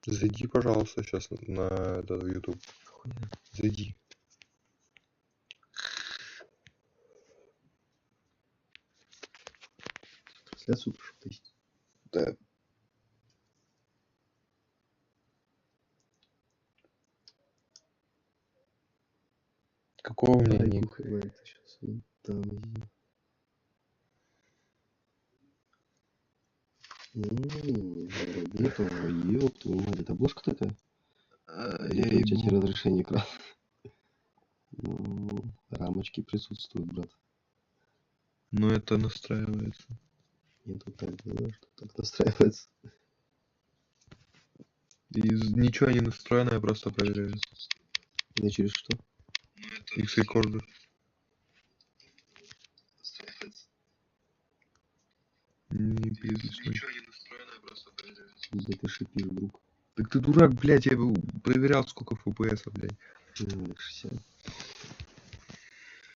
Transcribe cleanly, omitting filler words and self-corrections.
Зайди, пожалуйста, сейчас на этот YouTube. Зайди. Трансляцию прошу тестить. Да. Какого мнения? Айку хватит сейчас. Там нету, ёб твою мать, это обложка такая? Или у тебя теперь разрешение экрана? Ну, рамочки присутствуют, брат. Ну это настраивается. Нет, вот так, да, что так настраивается. И ничего не настроено, я просто проверяю. Это через что? X-рекордер. Не перезвучно. Ничего не настроено, я просто проверяю. Да ты шипишь, друг. Так ты дурак, блядь, я проверял сколько FPS, блядь. 60.